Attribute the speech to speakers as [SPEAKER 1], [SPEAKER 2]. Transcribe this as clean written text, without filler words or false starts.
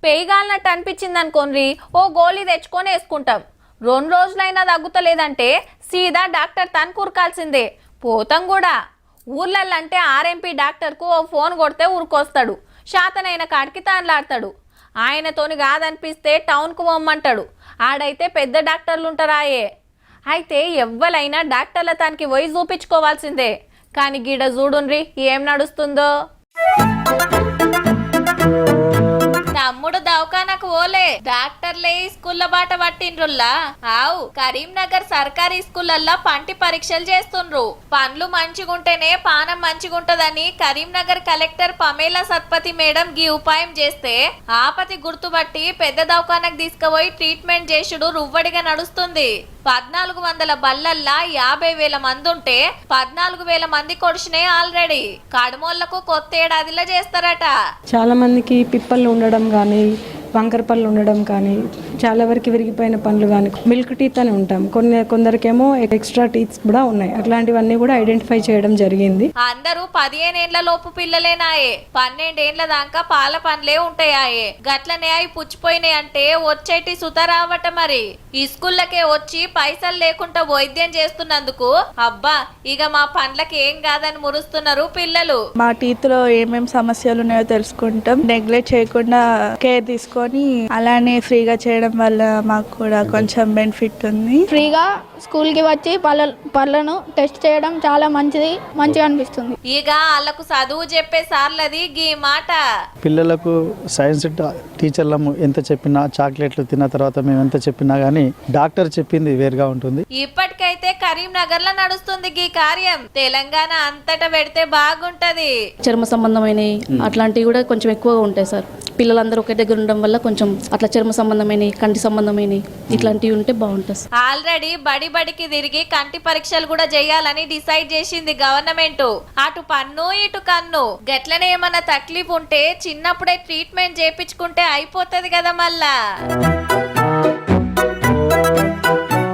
[SPEAKER 1] పేయిగాలినట్టు అనిపించింది అనుకోండి, ఓ గోళీ తెచ్చుకొని వేసుకుంటాం. 2 రోజులైనా తగ్గుతలేదంటే సీదా డాక్టర్ తను కూరకాల్సిందే. పోతాం కూడా. ఊర్లల్లంటే ఆర్ఎంపీ డాక్టర్కు ఓ ఫోన్ కొడితే ఊరుకొస్తాడు. శాతనైన కాడికి తాన్లాడతాడు. ఆయనతోని కాదనిపిస్తే టౌన్కు పోమ్మంటాడు. ఆడైతే పెద్ద డాక్టర్లు ఉంటారాయే. అయితే ఎవ్వలైనా డాక్టర్ల తనకి పోయి చూపించుకోవాల్సిందే. కానీ గిడ చూడుండ్రి ఏం నడుస్తుందో. తమ్ముడు దవాఖానకు ఓలే, డాక్టర్లే స్కూల్ల బాట పట్టిండ్రుల్లా. ఆవు కరీంనగర్ సర్కారీ స్కూళ్ళల్లో పంటి పరీక్షలు చేస్తుండ్రు. పండ్లు మంచిగుంటేనే పానం మంచిగుంటదని కరీంనగర్ కలెక్టర్ పమేలా సత్పతి మేడం గీ ఉపాయం చేస్తే ఆపతి గుర్తుపట్టి పెద్ద దవాఖానకు తీసుకుపోయి ట్రీట్మెంట్ చేసుడు రువ్వడిగా నడుస్తుంది. 1400 బల్లల్లా 50,000 మంది ఉంటే 14,000 మంది కొడిచినాయి ఆల్రెడీ. కడుమోళ్లకు కొత్త ఏడాదిలో చేస్తారట.
[SPEAKER 2] చాలా మందికి పిప్పళ్ళు ఉండడం కానీ, వంకర పళ్ళు ఉండడం కానీ, చాలా వరకు విరిగిపోయిన పండ్లు కానీ, మిల్క్ టీత్ అని ఉంటాం. కొందరికేమో ఎక్స్ట్రా టీత్స్ కూడా ఉన్నాయి. అట్లాంటివన్నీ కూడా ఐడెంటిఫై చేయడం జరిగింది.
[SPEAKER 1] అందరూ 15 ఏండ్ల లోపు పిల్లలేనాయే. 12 ఏండ్ల దాకా పాల పండ్లే ఉంటాయాయే. గట్లనే అవి పుచ్చిపోయినాయి అంటే వచ్చేటి సుత రావట. మరి ఈ స్కూళ్ళకే వచ్చి పైసలు లేకుండా వైద్యం చేస్తున్నందుకు అబ్బా ఇక మా పండ్లకి ఏం కాదని మురుస్తున్నారు పిల్లలు.
[SPEAKER 3] మా టీత్ లో ఏమేం సమస్యలు ఉన్నాయో తెలుసుకుంటాం. నెగ్లెక్ట్ చేయకుండా కేర్ తీసుకొని అలానే ఫ్రీగా చేయడం వల్ల మాకు కూడా కొంచెం బెనిఫిట్ ఉంది.
[SPEAKER 4] ఫ్రీగా స్కూల్ కి వచ్చి పళ్ళను టెస్ట్ చేయడం చాలా మంచిగా అనిపిస్తుంది.
[SPEAKER 1] ఇక వాళ్ళకు చదువు చెప్పే సార్లది గీ మాట.
[SPEAKER 5] పిల్లలకు సైన్స్ టీచర్లము ఎంత చెప్పినా, చాక్లెట్లు తిన్న తర్వాత మేము ఎంత చెప్పినా గానీ డాక్టర్ చెప్పింది వేరుగా ఉంటుంది.
[SPEAKER 1] ఇప్పటికైతే కరీంనగర్ లో నడుస్తుంది గీ కార్యం. తెలంగాణ అంతటా పెడితే బాగుంటది.
[SPEAKER 6] చర్మ సంబంధమైనవి అట్లాంటివి కూడా కొంచెం ఎక్కువగా ఉంటాయి సార్. పిల్లలందరూ ఒకే దగ్గర ఉండడం వల్ల కొంచెం అట్లా చర్మ సంబంధమైనవి, కంటి సంబంధమైనవి ఇట్లాంటివి ఉంటే బాగుంటుంది.
[SPEAKER 1] ఆల్రెడీ బడికి తిరిగి కంటి పరీక్షలు కూడా చేయాలని డిసైడ్ చేసింది గవర్నమెంట్. అటు పన్ను ఇటు కన్ను. గట్లనే ఏమన్నా తక్లీఫ్ ఉంటే చిన్నప్పుడే ట్రీట్మెంట్ చేయించుకుంటే అయిపోతుంది కదా మళ్ళా.